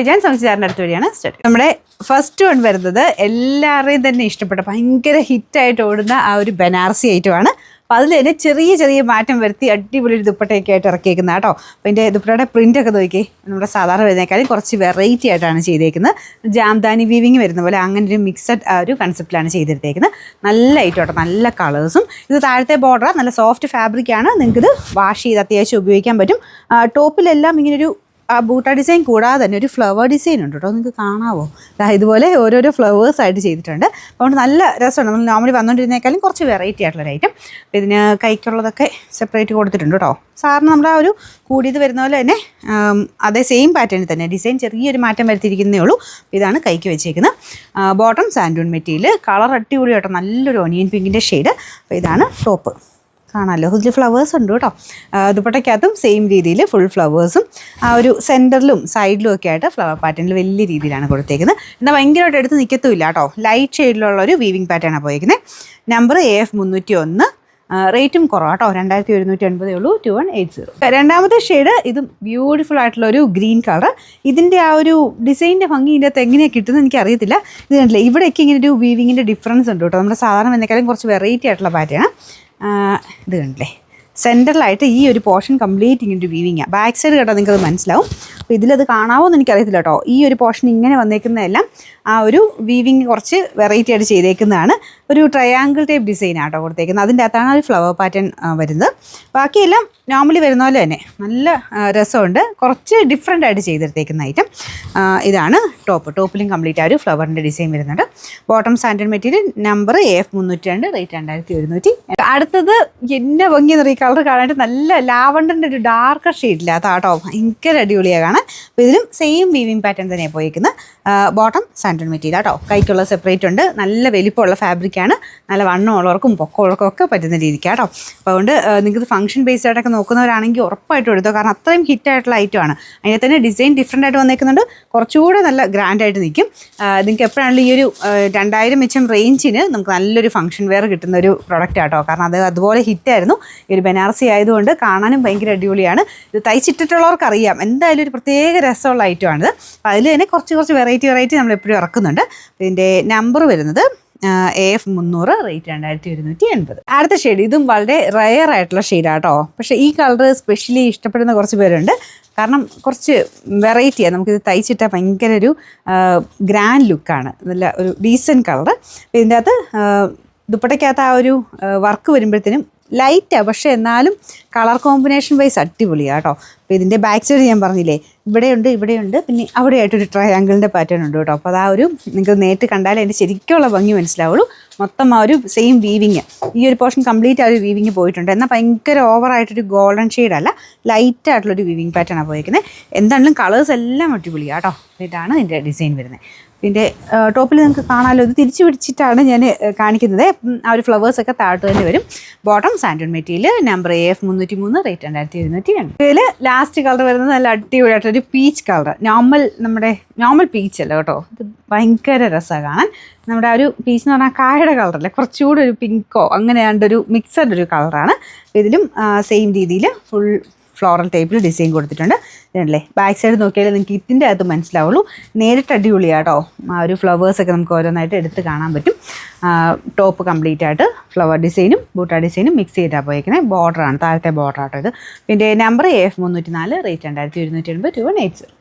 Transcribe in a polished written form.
ഞാൻ സംസാരിൻ്റെ അടുത്ത് വഴിയാണ് സ്റ്റാർട്ട്. നമ്മുടെ ഫസ്റ്റ് വൺ വരുന്നത് എല്ലാവരെയും തന്നെ ഇഷ്ടപ്പെട്ട ഭയങ്കര ഹിറ്റായിട്ട് ഓടുന്ന ആ ഒരു ബനാറസി ഐറ്റമാണ്. അപ്പോൾ അതിൽ തന്നെ ചെറിയ ചെറിയ മാറ്റം വരുത്തി അടിപൊളി ഒരു ദുപ്പട്ടയൊക്കെ ആയിട്ട് ഇറക്കിയേക്കുന്നത് കേട്ടോ. അപ്പോൾ ഇതിൻ്റെ ദുപ്പട്ടയുടെ പ്രിൻ്റൊക്കെ നോക്കി നമ്മുടെ സാധാരണ വരുന്നേക്കാളും കുറച്ച് വെറൈറ്റി ആയിട്ടാണ് ചെയ്തേക്കുന്നത്. ജാംദാനി വീവിങ് വരുന്ന പോലെ അങ്ങനെ ഒരു മിക്സഡ് ആ ഒരു കൺസെപ്റ്റിലാണ് ചെയ്തെടുത്തേക്കുന്നത്. നല്ല ഐറ്റം കേട്ടോ, നല്ല കളേഴ്സും. ഇത് താഴത്തെ ബോർഡർ നല്ല സോഫ്റ്റ് ഫാബ്രിക്കാണ്. നിങ്ങൾക്കിത് വാഷ് ചെയ്ത് അത്യാവശ്യം ഉപയോഗിക്കാൻ പറ്റും. ടോപ്പിലെല്ലാം ഇങ്ങനൊരു ആ ബൂട്ട ഡിസൈൻ കൂടാതെ തന്നെ ഒരു ഫ്ലവർ ഡിസൈൻ ഉണ്ട് കേട്ടോ. നിങ്ങൾക്ക് കാണാവോ? ഇതുപോലെ ഓരോരോ ഫ്ലവേഴ്സായിട്ട് ചെയ്തിട്ടുണ്ട്. അതുകൊണ്ട് നല്ല രസമാണ്. നമ്മൾ നോർമലി വന്നുകൊണ്ടിരുന്നേക്കാളും കുറച്ച് വെറൈറ്റി ആയിട്ടുള്ളൊരു ഐറ്റം. അപ്പോൾ ഇതിന് കൈക്കുള്ളതൊക്കെ സെപ്പറേറ്റ് കൊടുത്തിട്ടുണ്ട് കേട്ടോ. സാറിന് നമ്മുടെ ആ ഒരു കൂടിയത് വരുന്ന പോലെ തന്നെ അതേ സെയിം പാറ്റേണിൽ തന്നെ ഡിസൈൻ ചെറിയൊരു മാറ്റം വരുത്തിയിരിക്കുന്നേ ഉള്ളൂ. ഇതാണ് കൈക്ക് വെച്ചേക്കുന്നത്. ബോട്ടം സാൻഡൂൺ മെറ്റീരിയൽ, കളർ അടിപൊളി കേട്ടോ, നല്ലൊരു ഓനിയൻ പിങ്കിൻ്റെ ഷെയ്ഡ്. അപ്പോൾ ഇതാണ് ടോപ്പ്. കാണാമല്ലോ, ഇതിൽ ഫ്ലവേഴ്സ് ഉണ്ട് കേട്ടോ. ദുപ്പട്ടയ്ക്കകത്തും സെയിം രീതിയിൽ ഫുൾ ഫ്ലവേഴ്സും ആ ഒരു സെൻറ്ററിലും സൈഡിലും ഒക്കെ ആയിട്ട് ഫ്ലവർ പാറ്റേണിൽ വലിയ രീതിയിലാണ് കൊടുത്തേക്കുന്നത്. എന്നാൽ ഭയങ്കരമായിട്ട് എടുത്ത് നിൽക്കത്തുമില്ല കേട്ടോ. ലൈറ്റ് ഷെയ്ഡിലുള്ളൊരു വീവിങ് പാറ്റേണാണ് പോയിരിക്കുന്നത്. Number AF 301. റേറ്റും കുറവാട്ടോ, 2780 ഉള്ളൂ. 2180. രണ്ടാമത്തെ ഷെയ്ഡ് ഇതും ബ്യൂട്ടിഫുൾ ആയിട്ടുള്ളൊരു ഗ്രീൻ കളർ. ഇതിൻ്റെ ആ ഒരു ഡിസൈനിൻ്റെ ഭംഗി ഇതിൻ്റെ അകത്ത് എങ്ങനെയാണ് കിട്ടുന്നത് എനിക്കറിയത്തില്ല. ഇത് കണ്ടില്ലേ, ഇവിടെയൊക്കെ ഇങ്ങനെ ഒരു വീവിങ്ങിൻ്റെ ഡിഫറൻസ് ഉണ്ട് കേട്ടോ. നമ്മുടെ സാധാരണ വന്നേക്കാളും കുറച്ച് വെറൈറ്റി ആയിട്ടുള്ള പാറ്റേൺ. ഇത് കണ്ടില്ലേ, സെൻറ്ററിലായിട്ട് ഈ ഒരു പോർഷൻ കംപ്ലീറ്റ് ഇങ്ങനെ വീവിങ്ങാണ്. ബാക്ക് സൈഡ് കേട്ടോ നിങ്ങൾക്കത് മനസ്സിലാവും. അപ്പോൾ ഇതിലത് കാണാമോ എന്ന് എനിക്കറിയത്തില്ല കേട്ടോ. ഈ ഒരു പോർഷൻ ഇങ്ങനെ വന്നേക്കുന്നതെല്ലാം ആ ഒരു വീവിങ് കുറച്ച് വെറൈറ്റി ആയിട്ട് ചെയ്തേക്കുന്നതാണ്. ഒരു ട്രയാങ്കിൾ ടൈപ്പ് ഡിസൈനാണ് കേട്ടോ കൊടുത്തേക്കുന്നത്. അതിൻ്റെ അകത്താണ് ഒരു ഫ്ലവർ പാറ്റേൺ വരുന്നത്. ബാക്കിയെല്ലാം നോർമലി വരുന്ന പോലെ തന്നെ നല്ല രസമുണ്ട്. കുറച്ച് ഡിഫറെൻ്റ് ആയിട്ട് ചെയ്തെടുത്തേക്കുന്ന ഐറ്റം. ഇതാണ് ടോപ്പ്. ടോപ്പിലും കംപ്ലീറ്റ് ആ ഒരു ഫ്ലവറിൻ്റെ ഡിസൈൻ വരുന്നുണ്ട്. ബോട്ടം സാൻഡൻ മെറ്റീരിയൽ. Number AF 302. റേറ്റ് 2700. അടുത്തത് എന്നെ ഭംഗിയെന്ന് പറയും, കളർ കാണാനായിട്ട് നല്ല ലാവണ്ടറിൻ്റെ ഒരു ഡാർക്കർ ഷെയ്ഡില്ലാത്ത കേട്ടോ. ഭയങ്കര അടിപൊളിയാണ് കാണാൻ. അപ്പോൾ ഇതിലും സെയിം വീവിങ് പാറ്റേൺ തന്നെയാണ് പോയിരിക്കുന്നത്. ബോട്ടം സാൻഡൻ മെറ്റീരിയൽ കേട്ടോ. കൈക്കുള്ള സെപ്പറേറ്റ് ഉണ്ട്. നല്ല വലിപ്പമുള്ള ഫാബ്രിക്കാണ്. നല്ല വണ്ണമുള്ളവർക്കും പൊക്കമുള്ളവർക്കും ഒക്കെ പറ്റുന്ന രീതിക്ക് കേട്ടോ. അപ്പോൾ അതുകൊണ്ട് നിങ്ങൾക്ക് ഫംഗ്ഷൻ ബേസ്ഡ് ആയിട്ടൊക്കെ നോക്കുന്നവരാണെങ്കിൽ ഉറപ്പായിട്ടും എടുത്തോ. കാരണം അത്രയും ഹിറ്റായിട്ടുള്ള ഐറ്റമാണ്. അതിനെ തന്നെ ഡിസൈൻ ഡിഫറെൻ്റ് ആയിട്ട് വന്നേക്കുന്നുണ്ട്. കുറച്ചുകൂടെ നല്ല ഗ്രാൻഡായിട്ട് നിൽക്കും. നിങ്ങൾക്ക് എപ്പോഴാണെങ്കിലും ഈ ഒരു 2000 മിച്ചം റേഞ്ചിന് നമുക്ക് നല്ലൊരു ഫംഗ്ഷൻ വെയർ കിട്ടുന്ന ഒരു പ്രൊഡക്റ്റ് ആട്ടോ. കാരണം അത് അതുപോലെ ഹിറ്റായിരുന്നു. ഈ ഒരു ബനാറസി ആയതുകൊണ്ട് കാണാനും ഭയങ്കര അടിപൊളിയാണ്. ഇത് തയ്ച്ചിട്ടിട്ടുള്ളവർക്കറിയാം എന്തായാലും ഒരു പ്രത്യേക രസമുള്ള ഐറ്റമാണിത്. അപ്പോൾ അതിൽ തന്നെ കുറച്ച് വെറൈറ്റി നമ്മൾ എപ്പോഴും ഇറക്കുന്നുണ്ട്. ഇതിൻ്റെ നമ്പർ വരുന്നത് AF 300. റേറ്റ് 2180. അടുത്ത ഷെയ്ഡ് ഇതും വളരെ റയർ ആയിട്ടുള്ള ഷെയ്ഡാണ് കേട്ടോ. പക്ഷേ ഈ കളർ സ്പെഷ്യലി ഇഷ്ടപ്പെടുന്ന കുറച്ച് പേരുണ്ട്. കാരണം കുറച്ച് വെറൈറ്റിയാണ്. നമുക്കിത് തയ്ച്ചിട്ടാൽ ഭയങ്കര ഒരു ഗ്രാൻഡ് ലുക്കാണ്. നല്ല ഒരു ഡീസൻറ്റ് കളർ. ഇതിൻ്റെ അകത്ത് ദുപ്പട്ടയ്ക്കകത്ത് ആ ഒരു വർക്ക് വരുമ്പോഴത്തേനും ലൈറ്റാണ്, പക്ഷേ എന്നാലും കളർ കോമ്പിനേഷൻ വൈസ് അടിപൊളിയാണ് കേട്ടോ. അപ്പോൾ ഇതിൻ്റെ ബാക്ക് സൈഡ് ഞാൻ പറഞ്ഞില്ലേ, ഇവിടെയുണ്ട്, പിന്നെ അവിടെയായിട്ടൊരു ട്രയാങ്കിളിൻ്റെ പാറ്റേൺ ഉണ്ട് കേട്ടോ. അപ്പോൾ ആ ഒരു നിങ്ങൾക്ക് നേരിട്ട് കണ്ടാലേ അതിൻ്റെ ശരിക്കുള്ള ഭംഗി മനസ്സിലാവുള്ളൂ. മൊത്തം ആ ഒരു സെയിം വീവിങ്, ഈ ഒരു പോർഷൻ കംപ്ലീറ്റ് ആ ഒരു വീവിങ് പോയിട്ടുണ്ട്. എന്നാൽ ഭയങ്കര ഓവറായിട്ടൊരു ഗോൾഡൻ ഷെയ്ഡല്ല, ലൈറ്റായിട്ടുള്ളൊരു വീവിങ് പാറ്റേണാണ് പോയിരിക്കുന്നത്. എന്താണെങ്കിലും കളേഴ്സ് എല്ലാം അടിപൊളിയാണ് കേട്ടോ. ഇതാണ് ഇതിൻ്റെ ഡിസൈൻ വരുന്നത്. ഇതിൻ്റെ ടോപ്പിൽ നിങ്ങൾക്ക് കാണാമല്ലോ, ഇത് തിരിച്ചു പിടിച്ചിട്ടാണ് ഞാൻ കാണിക്കുന്നത്. ആ ഒരു ഫ്ലവേഴ്സൊക്കെ താഴോട്ട് തന്നെ വരും. ബോട്ടം സാൻഡൂൺ മെറ്റീരിയൽ. Number AF 303. റേറ്റ് 2700. ഇതിൽ ലാസ്റ്റ് കളർ വരുന്നത് നല്ല അടിപൊളിയായിട്ടൊരു പീച്ച് കളർ. നോർമൽ പീച്ച് അല്ല കേട്ടോ. ഇത് ഭയങ്കര രസമാണ് കാണാൻ. നമ്മുടെ ആ ഒരു പീച്ച് എന്ന് പറഞ്ഞാൽ കായയുടെ കളറല്ലേ, കുറച്ചുകൂടി ഒരു പിങ്കോ അങ്ങനെയാണ്ടൊരു മിക്സഡ് ഒരു കളറാണ്. ഇതിലും സെയിം രീതിയിൽ ഫുൾ ഫ്ലോറൽ ടൈപ്പിൽ ഡിസൈൻ കൊടുത്തിട്ടുണ്ട്. ഇതല്ലേ, ബാക്ക് സൈഡ് നോക്കിയാൽ നിങ്ങൾക്ക് ഇതിൻ്റെ അകത്ത് മനസ്സിലാവുള്ളൂ. നേരിട്ട് അടിപൊളിയാട്ടോ. ആ ഒരു ഫ്ലവേഴ്സൊക്കെ നമുക്ക് ഓരോന്നായിട്ട് എടുത്ത് കാണാൻ പറ്റും. ടോപ്പ് കംപ്ലീറ്റ് ആയിട്ട് ഫ്ലവർ ഡിസൈനും ബൂട്ട ഡിസൈനും മിക്സ് ചെയ്താൽ പോയിരിക്കുന്നത്. ബോർഡറാണ്, താഴത്തെ ബോർഡർ ആട്ടോ ഇത്. പിന്നെ നമ്പർ AF 304. റേറ്റ് 2180. 2180.